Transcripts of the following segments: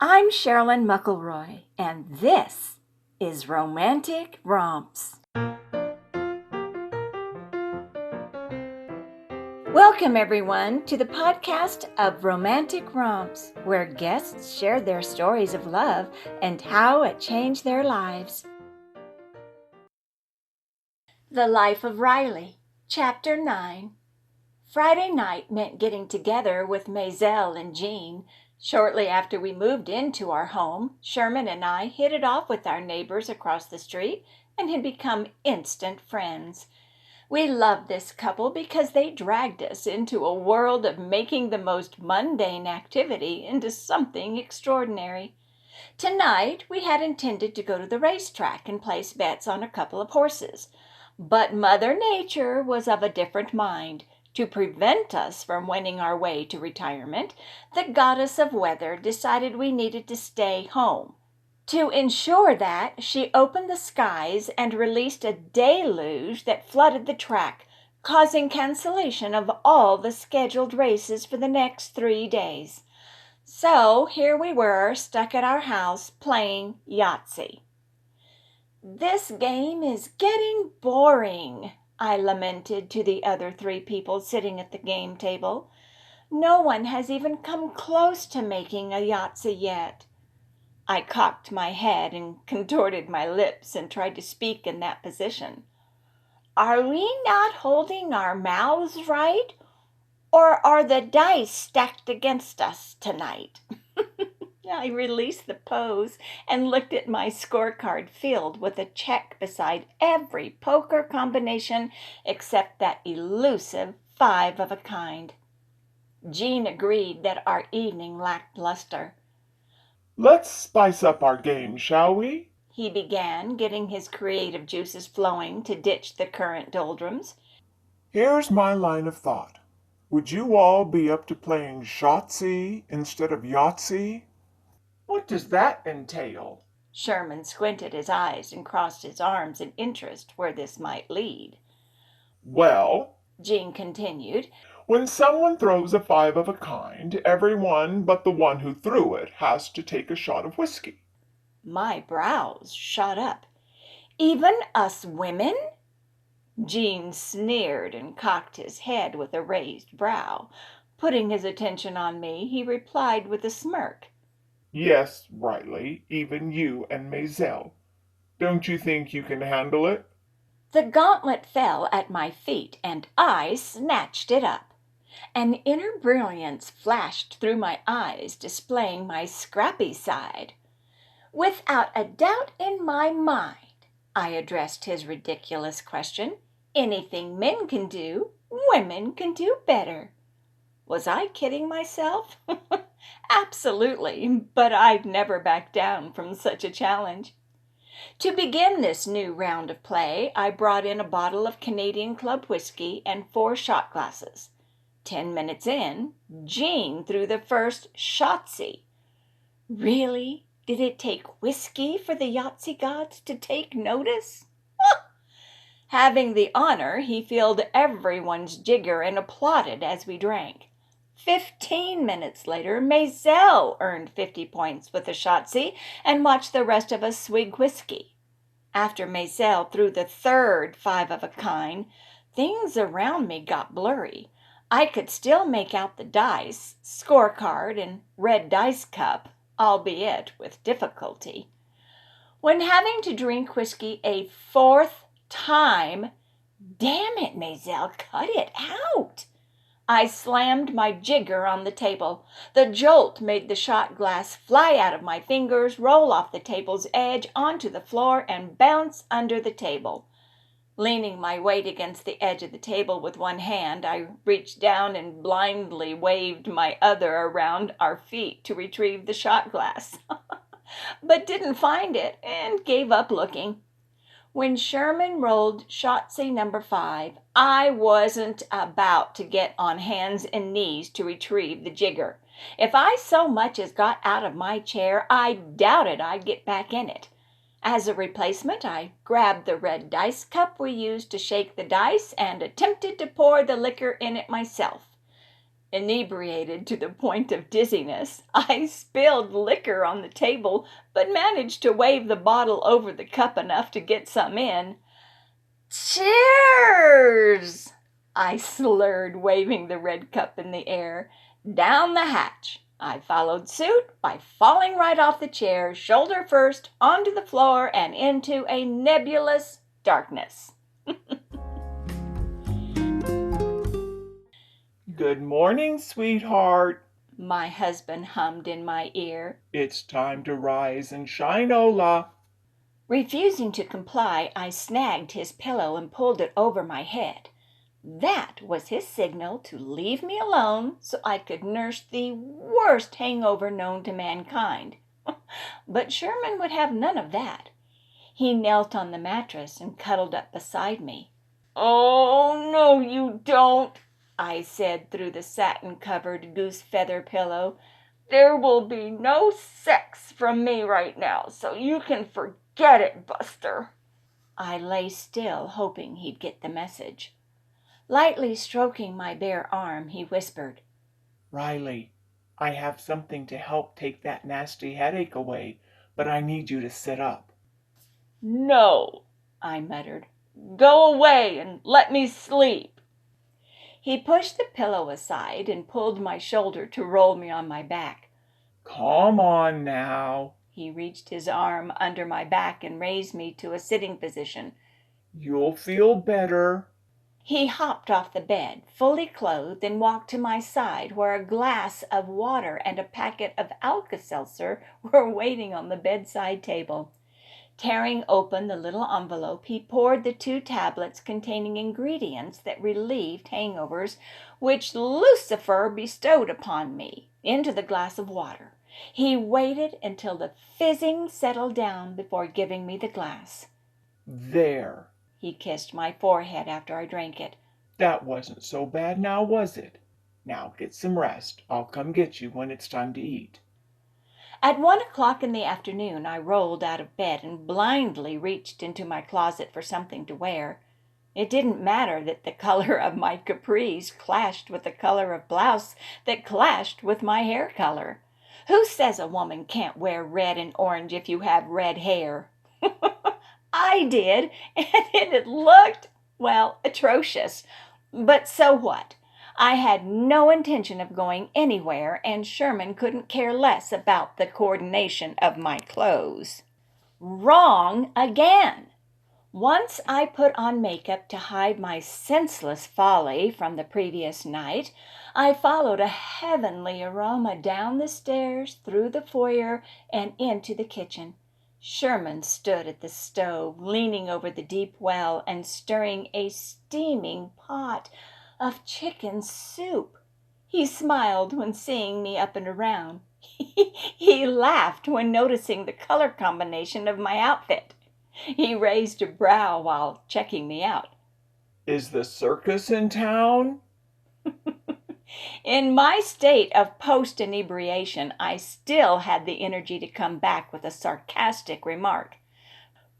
I'm Sherilyn McElroy, and this is Romantic Romps. Welcome, everyone, to the podcast of Romantic Romps, where guests share their stories of love and how it changed their lives. The Life of Riley, Chapter 9. Friday night meant getting together with Maisel and Jean. Shortly after we moved into our home, Sherman and I hit it off with our neighbors across the street and had become instant friends. We loved this couple because they dragged us into a world of making the most mundane activity into something extraordinary. Tonight, we had intended to go to the racetrack and place bets on a couple of horses. But Mother Nature was of a different mind. To prevent us from winning our way to retirement, the goddess of weather decided we needed to stay home. To ensure that, she opened the skies and released a deluge that flooded the track, causing cancellation of all the scheduled races for the next 3 days. So here we were, stuck at our house, playing Yahtzee. "This game is getting boring," I lamented to the other 3 people sitting at the game table. "No one has even come close to making a Yahtzee yet." I cocked my head and contorted my lips and tried to speak in that position. "Are we not holding our mouths right? Or are the dice stacked against us tonight?" I released the pose and looked at my scorecard filled with a check beside every poker combination except that elusive 5 of a kind. Jean agreed that our evening lacked luster. "Let's spice up our game, shall we?" he began, getting his creative juices flowing to ditch the current doldrums. "Here's my line of thought. Would you all be up to playing Shotsy instead of Yahtzee?" "What does that entail?" Sherman squinted his eyes and crossed his arms in interest where this might lead. "Well," Jean continued, "when someone throws a 5 of a kind, everyone but the one who threw it has to take a shot of whiskey." My brows shot up. "Even us women?" Jean sneered and cocked his head with a raised brow. Putting his attention on me, he replied with a smirk. "Yes, Riley, even you and Maisel. Don't you think you can handle it?" The gauntlet fell at my feet, and I snatched it up. An inner brilliance flashed through my eyes, displaying my scrappy side. "Without a doubt in my mind," I addressed his ridiculous question. "Anything men can do, women can do better." Was I kidding myself? Absolutely, but I'd never back down from such a challenge. To begin this new round of play, I brought in a bottle of Canadian Club whiskey and 4 shot glasses. 10 minutes in, Jean threw the first Shotsy. Really? Did it take whiskey for the Yahtzee gods to take notice? Having the honor, he filled everyone's jigger and applauded as we drank. 15 minutes later, Maisel earned 50 points with the Shotsy and watched the rest of us swig whiskey. After Maisel threw the third 5 of a kind, things around me got blurry. I could still make out the dice, scorecard, and red dice cup, albeit with difficulty. When having to drink whiskey a 4th time, "Damn it, Maisel, cut it out!" I slammed my jigger on the table. The jolt made the shot glass fly out of my fingers, roll off the table's edge onto the floor, and bounce under the table. Leaning my weight against the edge of the table with one hand, I reached down and blindly waved my other around our feet to retrieve the shot glass, but didn't find it and gave up looking. When Sherman rolled Shotsy number 5, I wasn't about to get on hands and knees to retrieve the jigger. If I so much as got out of my chair, I doubted I'd get back in it. As a replacement, I grabbed the red dice cup we used to shake the dice and attempted to pour the liquor in it myself. Inebriated to the point of dizziness, I spilled liquor on the table, but managed to wave the bottle over the cup enough to get some in. "Cheers!" I slurred, waving the red cup in the air. Down the hatch. I followed suit by falling right off the chair, shoulder first, onto the floor and into a nebulous darkness. Good morning, sweetheart. My husband hummed in my ear. It's time to rise and shine, Ola. Refusing to comply, I snagged his pillow and pulled it over my head. That was his signal to leave me alone so I could nurse the worst hangover known to mankind. But Sherman would have none of that. He knelt on the mattress and cuddled up beside me. "Oh, no, you don't," I said through the satin-covered goose-feather pillow. "There will be no sex from me right now, so you can forget it, Buster." I lay still, hoping he'd get the message. Lightly stroking my bare arm, he whispered, Riley, I have something to help take that nasty headache away, but I need you to sit up. "No," I muttered. "Go away and let me sleep." He pushed the pillow aside and pulled my shoulder to roll me on my back. Come on now. He reached his arm under my back and raised me to a sitting position. You'll feel better. He hopped off the bed, fully clothed, and walked to my side, where a glass of water and a packet of Alka-Seltzer were waiting on the bedside table. Tearing open the little envelope, he poured the 2 tablets containing ingredients that relieved hangovers, which Lucifer bestowed upon me, into the glass of water. He waited until the fizzing settled down before giving me the glass. There. He kissed my forehead after I drank it. That wasn't so bad now, was it? Now get some rest. I'll come get you when it's time to eat. At 1 o'clock in the afternoon, I rolled out of bed and blindly reached into my closet for something to wear. It didn't matter that the color of my capris clashed with the color of blouse that clashed with my hair color. Who says a woman can't wear red and orange if you have red hair? I did, and it looked, well, atrocious. But so what? I had no intention of going anywhere, and Sherman couldn't care less about the coordination of my clothes. Wrong again! Once I put on makeup to hide my senseless folly from the previous night, I followed a heavenly aroma down the stairs, through the foyer, and into the kitchen. Sherman stood at the stove, leaning over the deep well and stirring a steaming pot of chicken soup. He smiled when seeing me up and around. He laughed when noticing the color combination of my outfit. He raised a brow while checking me out. Is the circus in town? In my state of post-inebriation, I still had the energy to come back with a sarcastic remark.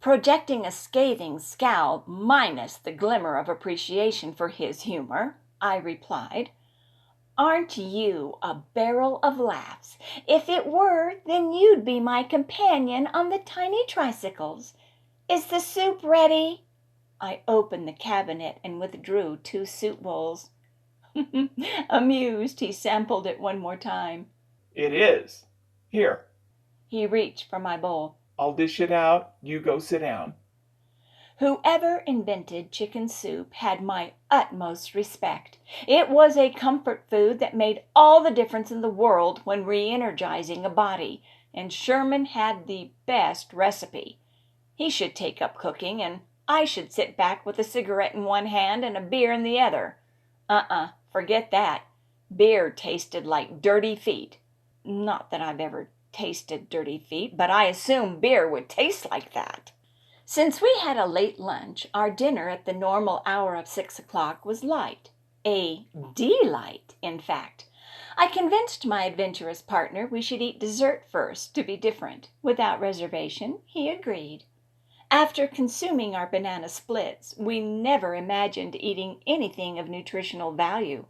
Projecting a scathing scowl minus the glimmer of appreciation for his humor, I replied, "Aren't you a barrel of laughs? If it were, then you'd be my companion on the tiny tricycles. Is the soup ready?" I opened the cabinet and withdrew 2 soup bowls. Amused, he sampled it one more time. It is. Here. He reached for my bowl. I'll dish it out. You go sit down. Whoever invented chicken soup had my utmost respect. It was a comfort food that made all the difference in the world when re-energizing a body, and Sherman had the best recipe. He should take up cooking, and I should sit back with a cigarette in one hand and a beer in the other. Forget that. Beer tasted like dirty feet. Not that I've ever tasted dirty feet, but I assumed beer would taste like that. Since we had a late lunch, our dinner at the normal hour of 6 o'clock was light. A delight, in fact. I convinced my adventurous partner we should eat dessert first to be different. Without reservation, he agreed. After consuming our banana splits, we never imagined eating anything of nutritional value.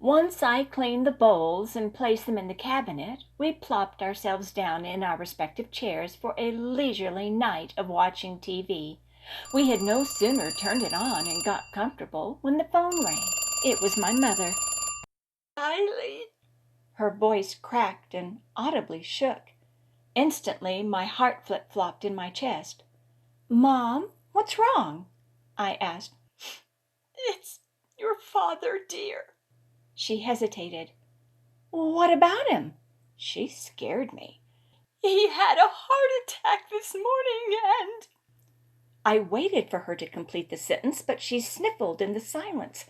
Once I cleaned the bowls and placed them in the cabinet, we plopped ourselves down in our respective chairs for a leisurely night of watching TV. We had no sooner turned it on and got comfortable when the phone rang. It was my mother. "Riley!" Her voice cracked and audibly shook. Instantly my heart flip-flopped in my chest. "Mom, what's wrong?" I asked. "It's your father, dear." She hesitated. "What about him?" She scared me. "He had a heart attack this morning and—" I waited for her to complete the sentence, but she sniffled in the silence.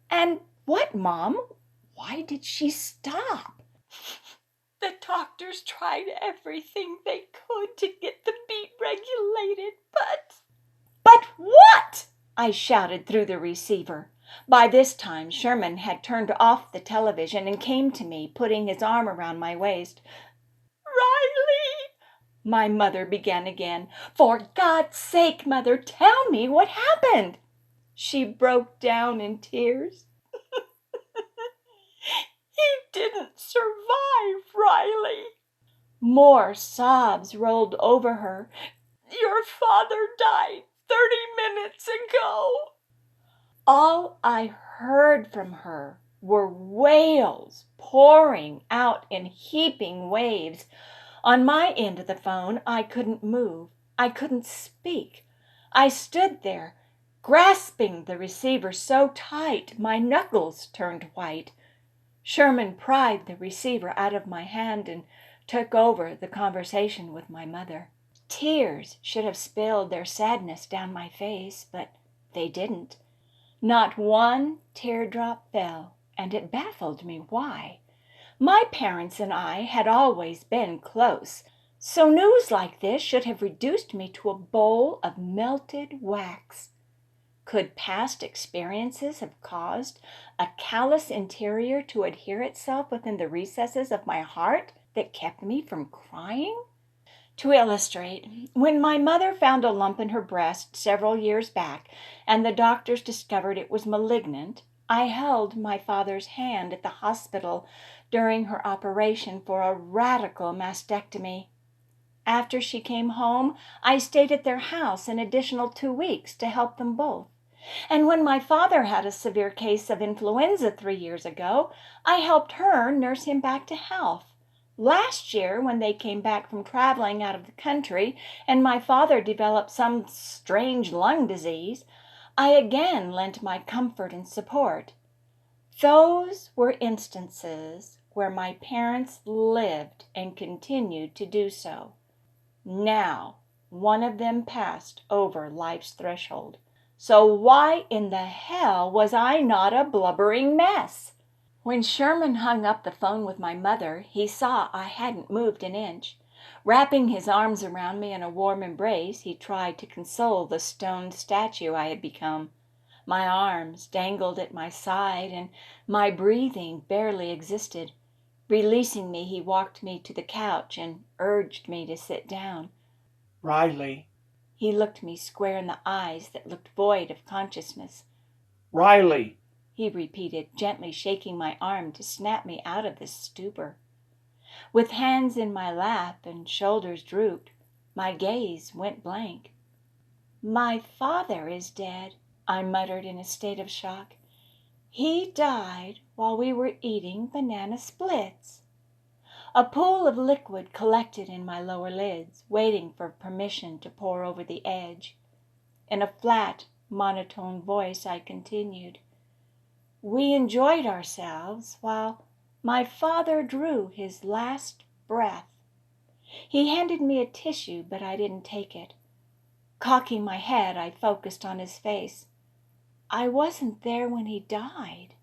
"And what, Mom? Why did she stop?" "The doctors tried everything they could to get the beat regulated, but—" "But what?" I shouted through the receiver. By this time Sherman had turned off the television and came to me, putting his arm around my waist. "Riley!" my mother began again. "For God's sake, Mother, tell me what happened." She broke down in tears. "He didn't survive, Riley." More sobs rolled over her. "Your father died 30 minutes ago." All I heard from her were wails pouring out in heaping waves. On my end of the phone, I couldn't move. I couldn't speak. I stood there, grasping the receiver so tight my knuckles turned white. Sherman pried the receiver out of my hand and took over the conversation with my mother. Tears should have spilled their sadness down my face, but they didn't. Not one teardrop fell, and it baffled me why. My parents and I had always been close, so news like this should have reduced me to a bowl of melted wax. Could past experiences have caused a callous interior to adhere itself within the recesses of my heart that kept me from crying? To illustrate, when my mother found a lump in her breast several years back and the doctors discovered it was malignant, I held my father's hand at the hospital during her operation for a radical mastectomy. After she came home, I stayed at their house an additional 2 weeks to help them both. And when my father had a severe case of influenza 3 years ago, I helped her nurse him back to health. Last year, when they came back from traveling out of the country and my father developed some strange lung disease, I again lent my comfort and support. Those were instances where my parents lived and continued to do so. Now, one of them passed over life's threshold. So why in the hell was I not a blubbering mess? When Sherman hung up the phone with my mother, he saw I hadn't moved an inch. Wrapping his arms around me in a warm embrace, he tried to console the stone statue I had become. My arms dangled at my side, and my breathing barely existed. Releasing me, he walked me to the couch and urged me to sit down. "Riley, He looked me square in the eyes that looked void of consciousness. Riley." He repeated, gently shaking my arm to snap me out of this stupor. With hands in my lap and shoulders drooped, my gaze went blank. "My father is dead," I muttered in a state of shock. "He died while we were eating banana splits." A pool of liquid collected in my lower lids, waiting for permission to pour over the edge. In a flat, monotone voice, I continued. "We enjoyed ourselves while my father drew his last breath." He handed me a tissue, but I didn't take it. Cocking my head, I focused on his face. "I wasn't there when he died."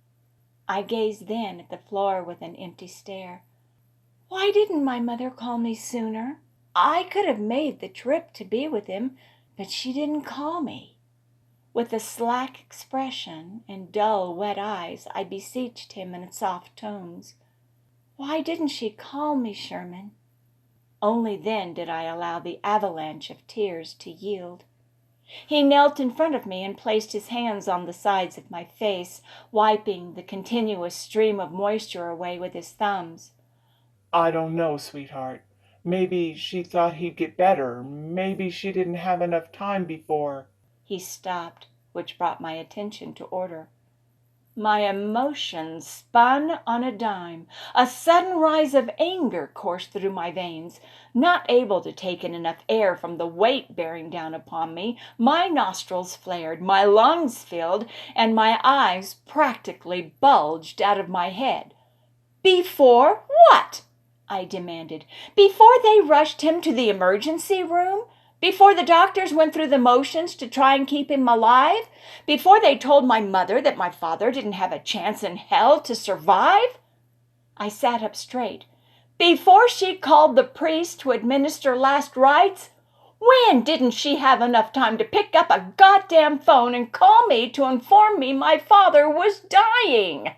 I gazed then at the floor with an empty stare. Why didn't my mother call me sooner? I could have made the trip to be with him, but she didn't call me. With a slack expression and dull, wet eyes, I beseeched him in soft tones. "Why didn't she call me, Sherman?" Only then did I allow the avalanche of tears to yield. He knelt in front of me and placed his hands on the sides of my face, wiping the continuous stream of moisture away with his thumbs. I don't know, sweetheart. Maybe she thought he'd get better. Maybe she didn't have enough time before. He stopped, which brought my attention to order. My emotions spun on a dime. A sudden rise of anger coursed through my veins. Not able to take in enough air from the weight bearing down upon me, my nostrils flared, my lungs filled, and my eyes practically bulged out of my head. Before what? I demanded. Before they rushed him to the emergency room? Before the doctors went through the motions to try and keep him alive? Before they told my mother that my father didn't have a chance in hell to survive? I sat up straight. Before she called the priest to administer last rites? When didn't she have enough time to pick up a goddamn phone and call me to inform me my father was dying?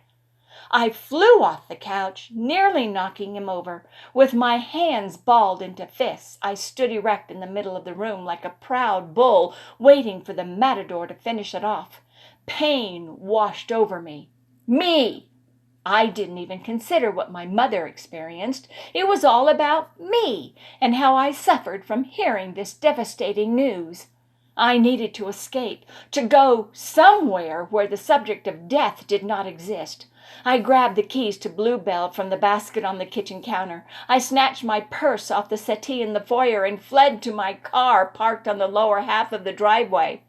I flew off the couch, nearly knocking him over. With my hands balled into fists, I stood erect in the middle of the room like a proud bull waiting for the matador to finish it off. Pain washed over me. Me! I didn't even consider what my mother experienced. It was all about me and how I suffered from hearing this devastating news. I needed to escape, to go somewhere where the subject of death did not exist. I grabbed the keys to Bluebell from the basket on the kitchen counter. I snatched my purse off the settee in the foyer and fled to my car parked on the lower half of the driveway.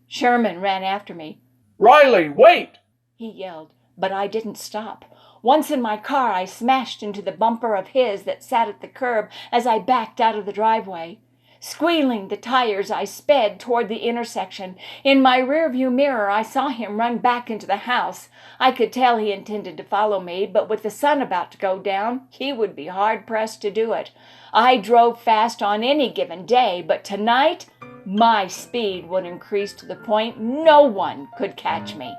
Sherman ran after me. Riley, wait! He yelled, but I didn't stop. Once in my car, I smashed into the bumper of his that sat at the curb as I backed out of the driveway. Squealing the tires, I sped toward the intersection. In my rearview mirror, I saw him run back into the house. I could tell he intended to follow me, but with the sun about to go down, he would be hard-pressed to do it. I drove fast on any given day, but tonight, my speed would increase to the point no one could catch me.